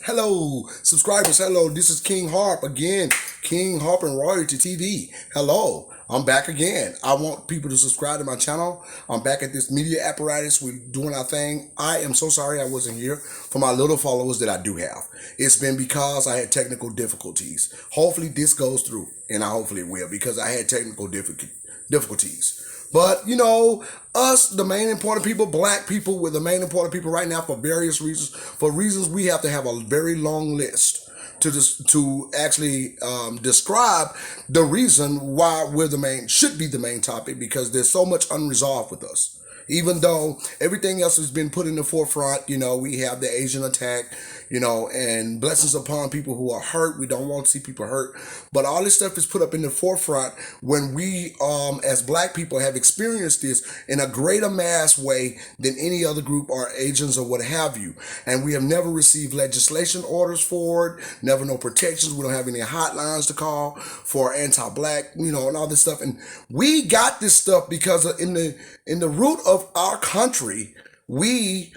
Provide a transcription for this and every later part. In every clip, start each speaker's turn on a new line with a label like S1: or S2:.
S1: Hello, subscribers. Hello, this is King Harp again. King Harp and Royalty TV. Hello, I'm back again. I want people to subscribe to my channel. I'm back at this media apparatus. We're doing our thing. I am so sorry I wasn't here for my little followers that I do have. It's been because I had technical difficulties. Hopefully this goes through, and I hopefully it will, because I had technical difficulties. But, us, the main important people, black people, we're the main important people right now for various reasons. For reasons we have to have a very long list to actually describe the reason why should be the main topic, because there's so much unresolved with us. Even though everything else has been put in the forefront, we have the Asian attack, and blessings upon people who are hurt. We don't want to see people hurt. But all this stuff is put up in the forefront when we, as black people, have experienced this in a greater mass way than any other group or Asians or what have you. And we have never received legislation orders for it, never no protections. We don't have any hotlines to call for anti-black, and all this stuff. And we got this stuff because in the root of our country, we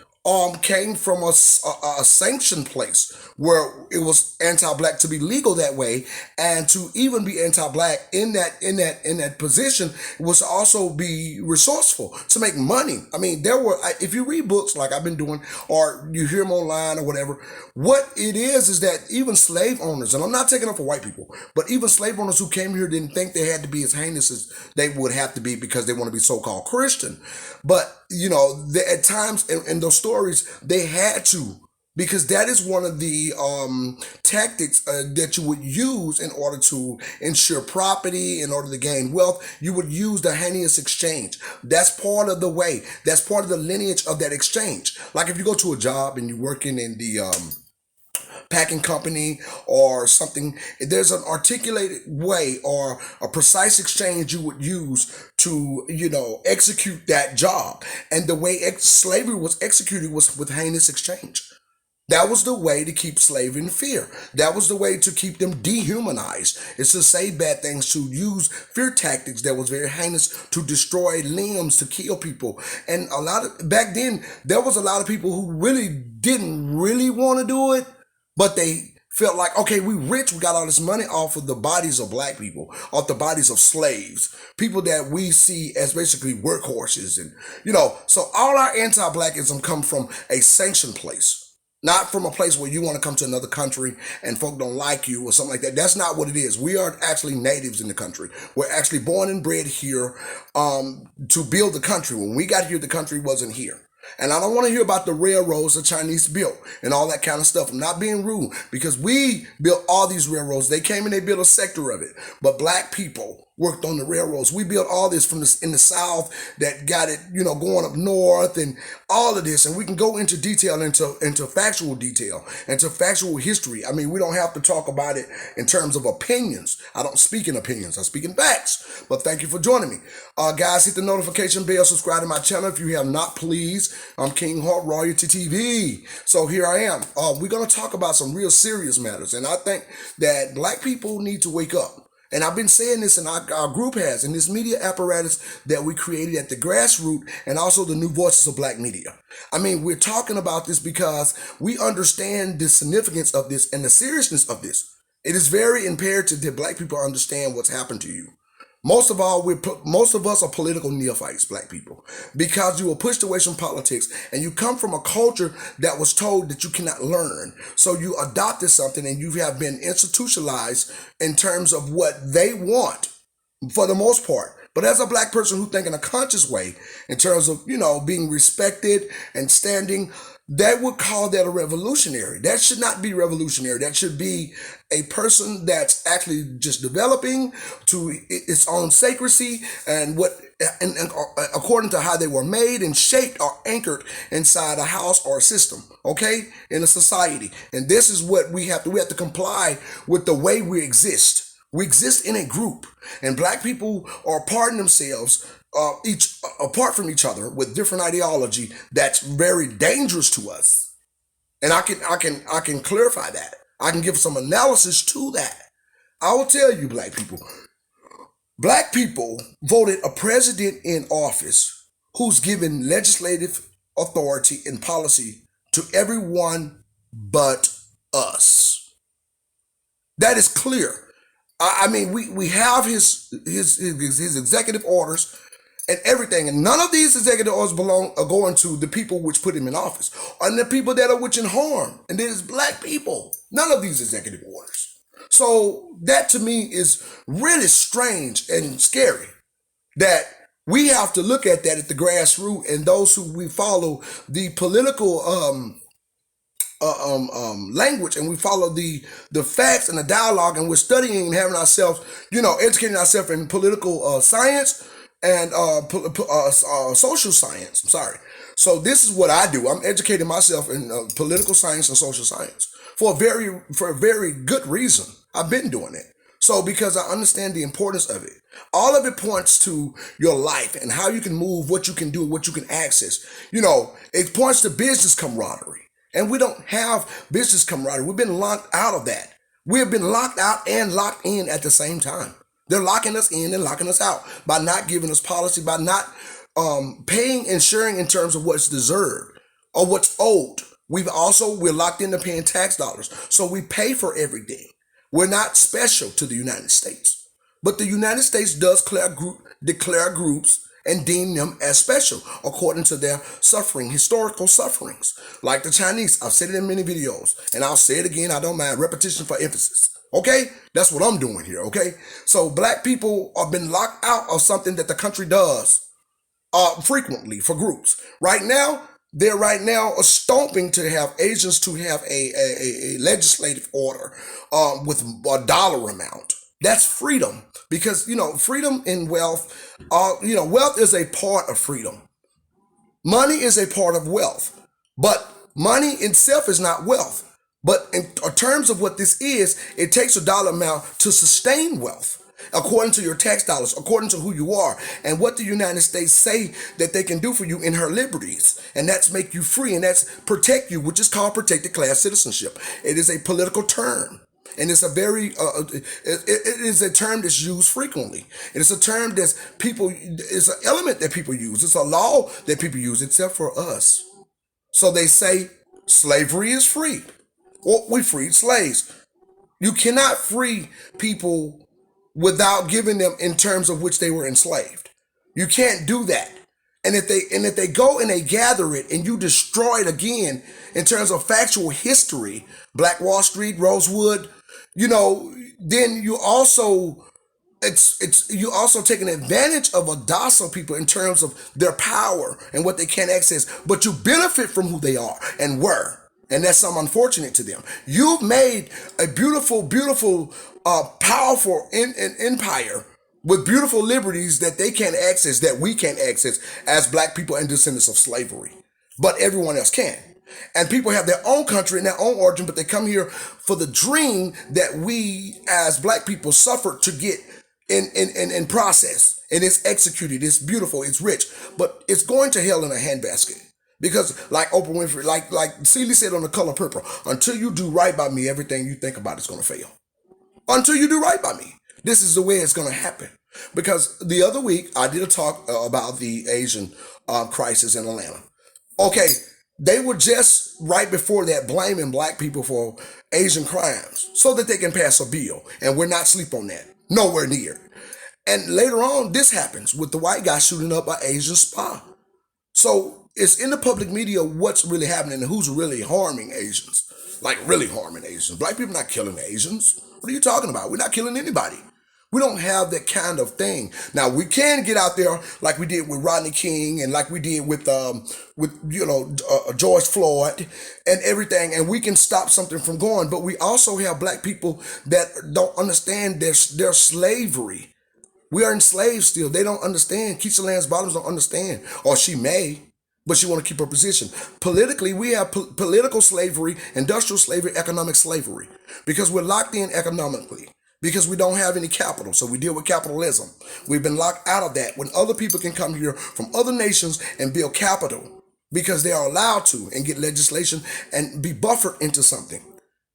S1: came from a sanctioned place where it was anti-black to be legal that way, and to even be anti-black in that position was to also be resourceful to make money. I mean, if you read books like I've been doing, or you hear them online or whatever, what it is that even slave owners, and I'm not taking up for white people, but even slave owners who came here didn't think they had to be as heinous as they would have to be because they want to be so-called Christian. But at times in those stories, they had to, because that is one of the tactics that you would use in order to ensure property, in order to gain wealth. You would use the heinous exchange. That's part of the way. That's part of the lineage of that exchange. Like if you go to a job and you're working in the packing company or something, there's an articulated way or a precise exchange you would use to, execute that job. And the way slavery was executed was with heinous exchange. That was the way to keep slavery in fear. That was the way to keep them dehumanized. It's to say bad things, to use fear tactics that was very heinous, to destroy limbs, to kill people. And back then, there was a lot of people who really didn't really want to do it, but they felt like, okay, we rich, we got all this money off of the bodies of black people, off the bodies of slaves, people that we see as basically workhorses. And, so all our anti-blackism come from a sanctioned place. Not from a place where you want to come to another country and folk don't like you or something like that. That's not what it is. We are actually natives in the country. We're actually born and bred here to build the country. When we got here, the country wasn't here. And I don't want to hear about the railroads the Chinese built and all that kind of stuff. I'm not being rude, because we built all these railroads. They came and they built a sector of it. But black people worked on the railroads. We built all this in the South that got it, going up north and all of this. And we can go into detail, into factual detail, into factual history. I mean, we don't have to talk about it in terms of opinions. I don't speak in opinions. I speak in facts. But thank you for joining me. Guys, hit the notification bell, subscribe to my channel if you have not, please. I'm King Hart, Royalty TV. So here I am. We're going to talk about some real serious matters. And I think that black people need to wake up. And I've been saying this, and our group has, in this media apparatus that we created at the grassroots, and also the New Voices of Black Media. I mean, we're talking about this because we understand the significance of this and the seriousness of this. It is very imperative that black people understand what's happened to you. Most of us are political neophytes, black people, because you were pushed away from politics and you come from a culture that was told that you cannot learn. So you adopted something and you have been institutionalized in terms of what they want for the most part. But as a black person who think in a conscious way, in terms of, being respected and standing, they would call that a revolutionary. That should not be revolutionary. That should be a person that's actually just developing to its own sacredcy and according to how they were made and shaped or anchored inside a house or a system, okay, in a society. And this is what we have to comply with the way we exist. We exist in a group, and black people are parting themselves each apart from each other with different ideology that's very dangerous to us. And I can clarify that. I can give some analysis to that. I will tell you, black people voted a president in office who's given legislative authority and policy to everyone but us. That is clear. I mean, we have his executive orders and everything, and none of these executive orders belong are going to the people which put him in office, and the people that are witching harm, and there's black people. None of these executive orders. So that to me is really strange and scary. That we have to look at that at the grassroots, and those who we follow the political language, and we follow the facts and the dialogue, and we're studying and having ourselves, educating ourselves in political science and social science. I'm sorry. So this is what I do. I'm educating myself in political science and social science for a very good reason. I've been doing it. So because I understand the importance of it. All of it points to your life and how you can move, what you can do, what you can access. It points to business camaraderie. And we don't have business camaraderie. We've been locked out of that. We have been locked out and locked in at the same time. They're locking us in and locking us out by not giving us policy, by not paying and sharing in terms of what's deserved or what's owed. We're locked into paying tax dollars. So we pay for everything. We're not special to the United States. But the United States does declare groups and deem them as special according to their historical sufferings. Like the Chinese, I've said it in many videos, and I'll say it again, I don't mind, repetition for emphasis. Okay? That's what I'm doing here, okay? So black people have been locked out of something that the country does frequently for groups. They're right now stomping to have Asians to have a legislative order with a dollar amount. That's freedom. Because, freedom and wealth, wealth is a part of freedom. Money is a part of wealth. But money itself is not wealth. But in terms of what this is, it takes a dollar amount to sustain wealth, according to your tax dollars, according to who you are, and what the United States say that they can do for you in her liberties. And that's make you free, and that's protect you, which is called protected class citizenship. It is a political term. And it's it is a term that's used frequently. It is a term it's an element that people use. It's a law that people use, except for us. So they say slavery is free. Well, we freed slaves. You cannot free people without giving them in terms of which they were enslaved. You can't do that. And if they go and they gather it and you destroy it again in terms of factual history, Black Wall Street, Rosewood, then you also you also taking advantage of a docile people in terms of their power and what they can access, but you benefit from who they are and were. And that's something unfortunate to them. You've made a beautiful, powerful empire with beautiful liberties that they can't access, that we can't access as black people and descendants of slavery. But everyone else can. And people have their own country and their own origin, but they come here for the dream that we as black people suffered to get in process. And it's executed, it's beautiful, it's rich, but it's going to hell in a handbasket. Because like Oprah Winfrey, like Celie said on The Color Purple, until you do right by me, everything you think about is going to fail. Until you do right by me. This is the way it's going to happen. Because the other week, I did a talk about the Asian crisis in Atlanta. Okay, they were just right before that blaming black people for Asian crimes so that they can pass a bill. And we're not sleep on that. Nowhere near. And later on, this happens with the white guy shooting up an Asian spa. So it's in the public media what's really happening and who's really harming Asians. Like really harming Asians. Black people not killing Asians. What are you talking about? We're not killing anybody. We don't have that kind of thing. Now we can get out there like we did with Rodney King and like we did with George Floyd and everything, and we can stop something from going. But we also have black people that don't understand their slavery. We are enslaved still. They don't understand. Keisha Lance Bottoms don't understand, or she may, but she want to keep her position. Politically, we have political slavery, industrial slavery, economic slavery, because we're locked in economically. Because we don't have any capital, so we deal with capitalism. We've been locked out of that when other people can come here from other nations and build capital because they are allowed to and get legislation and be buffered into something.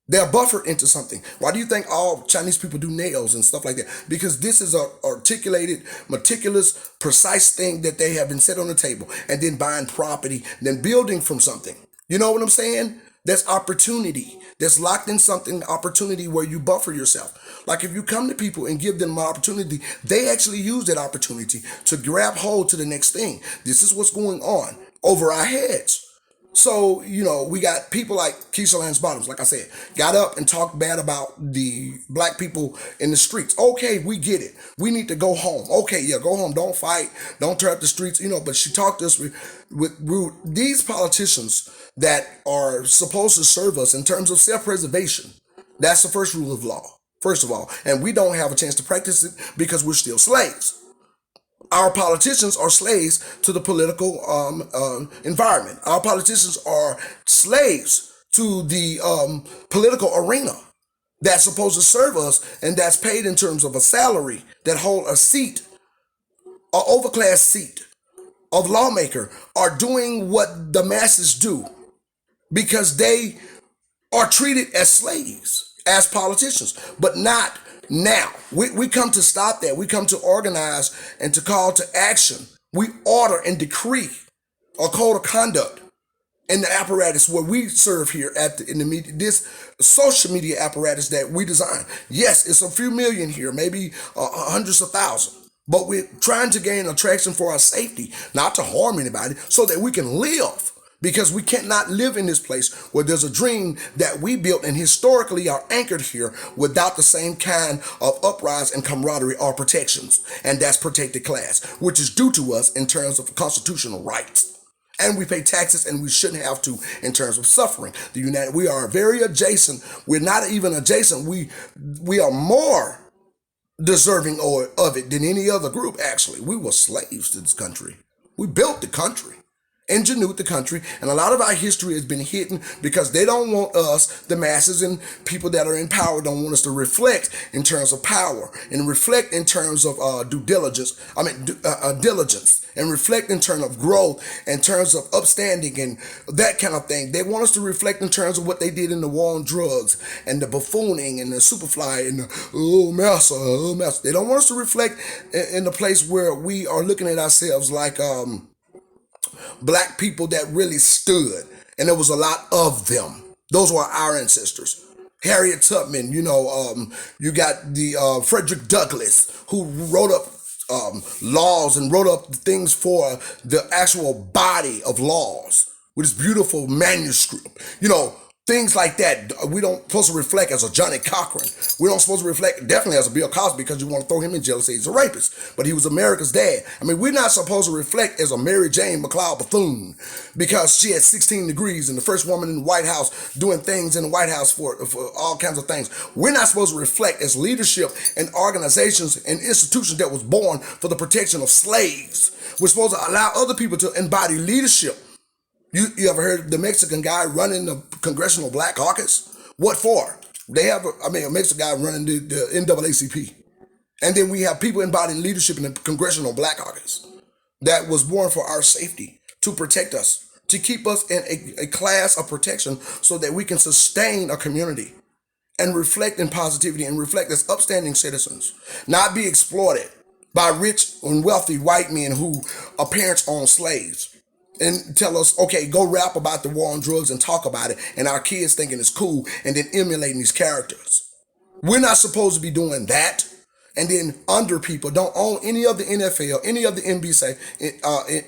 S1: They're buffered into something. Why do you think all Chinese people do nails and stuff like that? Because this is a articulated, meticulous, precise thing that they have been set on the table and then buying property, then building from something. You know what I'm saying? There's opportunity. There's locked in something, opportunity where you buffer yourself. Like if you come to people and give them an opportunity, they actually use that opportunity to grab hold to the next thing. This is what's going on over our heads. So, we got people like Keisha Lance Bottoms, like I said, got up and talked bad about the black people in the streets. Okay, we get it. We need to go home. Okay, yeah, go home. Don't fight. Don't tear up the streets. But she talked to us with rude. These politicians that are supposed to serve us in terms of self-preservation, that's the first rule of law, first of all. And we don't have a chance to practice it because we're still slaves. Our politicians are slaves to the political environment. Our politicians are slaves to the political arena that's supposed to serve us and that's paid in terms of a salary that hold a seat, an overclass seat of lawmaker, are doing what the masses do because they are treated as slaves, as politicians, but not now. We come to stop that. We come to organize and to call to action. We order and decree a code of conduct in the apparatus where we serve here in the media, this social media apparatus that we design. Yes, it's a few million here, maybe hundreds of thousands, but we're trying to gain attraction for our safety, not to harm anybody, so that we can live. Because we cannot live in this place where there's a dream that we built and historically are anchored here without the same kind of uprise and camaraderie or protections. And that's protected class, which is due to us in terms of constitutional rights. And we pay taxes and we shouldn't have to in terms of suffering. We are very adjacent. We're not even adjacent. We are more deserving of it than any other group, actually. We were slaves to this country. We built the country. Engineered the country, and a lot of our history has been hidden because they don't want us, the masses and people that are in power, don't want us to reflect in terms of power and reflect in terms of diligence, and reflect in terms of growth, in terms of upstanding and that kind of thing. They want us to reflect in terms of what they did in the war on drugs and the buffooning and the superfly and the massa. They don't want us to reflect in the place where we are looking at ourselves like black people that really stood, and there was a lot of them. Those were our ancestors. Harriet Tubman, you got the Frederick Douglass, who wrote up laws and wrote up things for the actual body of laws with this beautiful manuscript. Things like that. We don't supposed to reflect as a Johnny Cochran. We don't supposed to reflect definitely as a Bill Cosby because you want to throw him in jail and say he's a rapist. But he was America's dad. We're not supposed to reflect as a Mary Jane McLeod Bethune because she had 16 degrees and the first woman in the White House doing things in the White House for all kinds of things. We're not supposed to reflect as leadership and organizations and institutions that was born for the protection of slaves. We're supposed to allow other people to embody leadership. You ever heard the Mexican guy running the Congressional Black Caucus? What for? They have a Mexican guy running the NAACP. And then we have people embodying leadership in the Congressional Black Caucus that was born for our safety, to protect us, to keep us in a class of protection so that we can sustain a community and reflect in positivity and reflect as upstanding citizens, not be exploited by rich and wealthy white men who are parents own slaves. And tell us, okay, go rap about the war on drugs and talk about it, and our kids thinking it's cool and then emulating these characters. We're not supposed to be doing that. And then under people don't own any of the NFL, any of the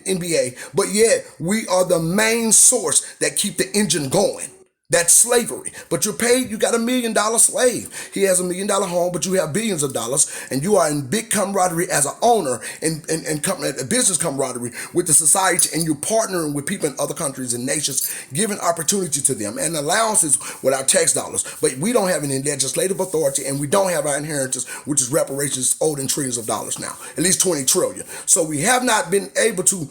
S1: NBA, but yet we are the main source that keep the engine going. That's slavery. But you're paid, you got $1 million slave. He has $1 million home, but you have billions of dollars, and you are in big camaraderie as an owner and business camaraderie with the society, and you're partnering with people in other countries and nations, giving opportunity to them and allowances with our tax dollars. But we don't have any legislative authority, and we don't have our inheritance, which is reparations owed in trillions of dollars now, at least 20 trillion. So we have not been able to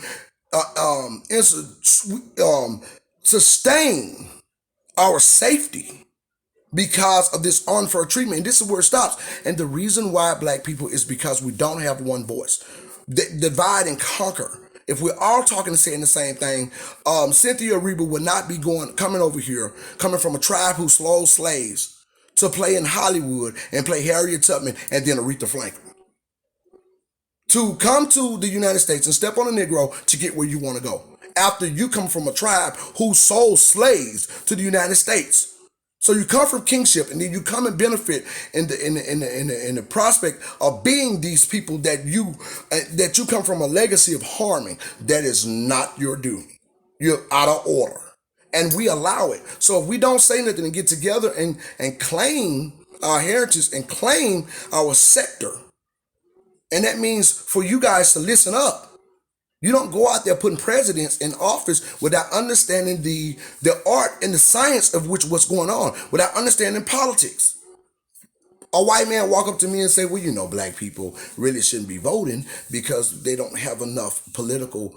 S1: sustain our safety because of this unfair treatment. And this is where it stops. And the reason why black people is because we don't have one voice. Divide and conquer. If we're all talking and saying the same thing, Cynthia Reba would not be coming over here, coming from a tribe who sold slaves to play in Hollywood and play Harriet Tubman and then Aretha Franklin. To come to the United States and step on a Negro to get where you want to go. after you come from a tribe who sold slaves to the United States. So you come from kingship, and then you come and benefit in the prospect of being these people that you come from a legacy of harming. That is not your due. You're out of order, and we allow it. So if we don't say nothing and get together and claim our heritage and claim our sector, and that means for you guys to listen up. You don't go out there putting presidents in office without understanding the art and the science of what's going on, without understanding politics. A white man walk up to me and say, well, black people really shouldn't be voting because they don't have enough political,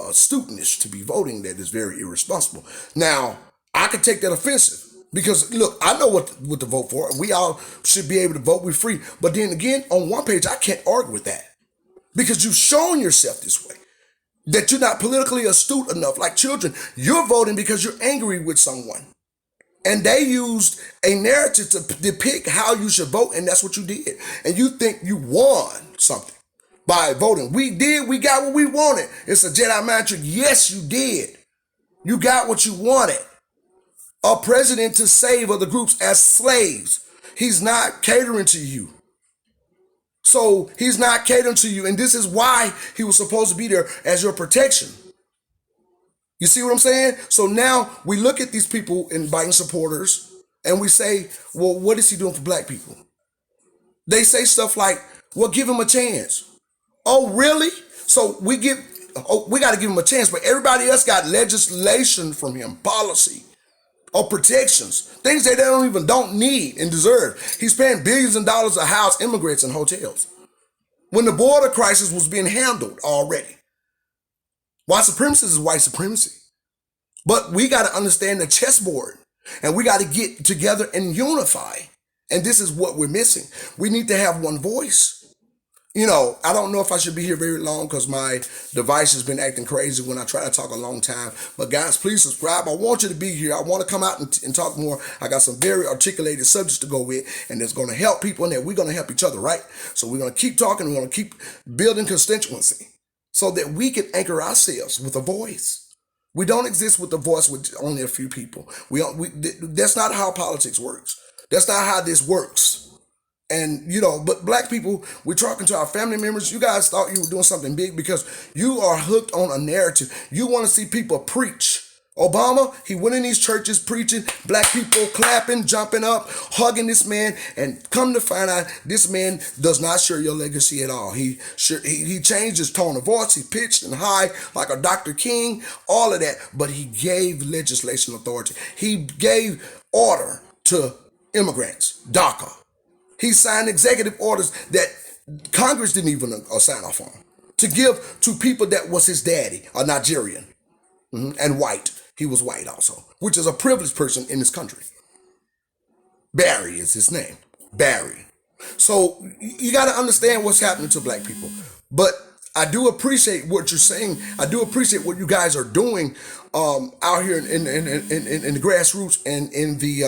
S1: astuteness to be voting. That is very irresponsible. Now, I could take that offensive because, look, I know what to vote for. We all should be able to vote. We're free. But then again, on one page, I can't argue with that because you've shown yourself this way, that you're not politically astute enough. Like children, you're voting because you're angry with someone. And they used a narrative to depict how you should vote, and that's what you did. And you think you won something by voting. We got what we wanted. It's a Jedi mind trick. Yes, you did. You got what you wanted. A president to save other groups as slaves. He's not catering to you. So he's not catering to you, and this is why he was supposed to be there as your protection. You see what I'm saying? So now we look at these people in Biden supporters and we say, well, what is he doing for black people? They say stuff like, well, give him a chance. Oh, really? So we got to give him a chance, but everybody else got legislation from him, policy or protections, things that they don't need and deserve. He's paying billions of dollars to house immigrants in hotels when the border crisis was being handled already. White supremacy is white supremacy. But we got to understand the chessboard, and we got to get together and unify. And this is what we're missing. We need to have one voice. I don't know if I should be here very long because my device has been acting crazy when I try to talk a long time. But guys, please subscribe. I want you to be here. I want to come out and talk more. I got some very articulated subjects to go with, and it's going to help people, and that we're going to help each other, right? So we're going to keep talking. We're going to keep building constituency so that we can anchor ourselves with a voice. We don't exist with a voice with only a few people. That's not how politics works. That's not how this works. And, but black people, we're talking to our family members. You guys thought you were doing something big because you are hooked on a narrative. You want to see people preach. Obama, he went in these churches preaching, black people clapping, jumping up, hugging this man, and come to find out this man does not share your legacy at all. He changed his tone of voice, he pitched and high like a Dr. King, all of that, but he gave legislation authority. He gave order to immigrants, DACA. He signed executive orders that Congress didn't even sign off on to give to people that was his daddy, a Nigerian, and white. He was white also, which is a privileged person in this country. Barry is his name. Barry. So you got to understand what's happening to black people. But I do appreciate what you're saying. I do appreciate what you guys are doing out here in the grassroots and in the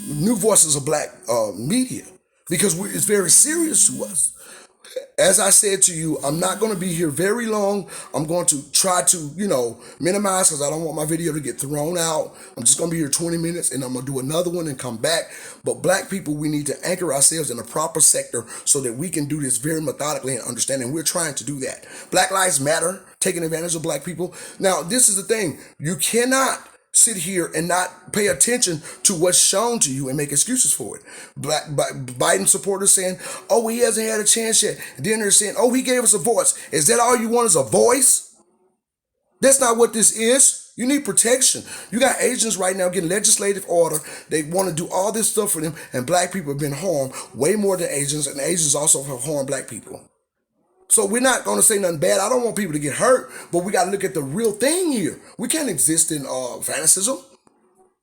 S1: new voices of black media, because it's very serious to us. As I said to you, I'm not going to be here very long. I'm going to try to, minimize because I don't want my video to get thrown out. I'm just going to be here 20 minutes and I'm going to do another one and come back. But black people, we need to anchor ourselves in a proper sector so that we can do this very methodically and understand. And we're trying to do that. Black Lives Matter, taking advantage of black people. Now, this is the thing. You cannot sit here and not pay attention to what's shown to you and make excuses for it. Biden supporters saying, oh, he hasn't had a chance yet. And then they're saying, oh, he gave us a voice. Is that all you want is a voice? That's not what this is. You need protection. You got Asians right now getting legislative order. They want to do all this stuff for them, and black people have been harmed way more than Asians, and Asians also have harmed black people. So we're not going to say nothing bad. I don't want people to get hurt, but we got to look at the real thing here. We can't exist in fanaticism.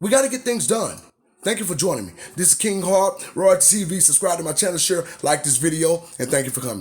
S1: We got to get things done. Thank you for joining me. This is King Harp, Royalty TV. Subscribe to my channel, share, like this video, and thank you for coming.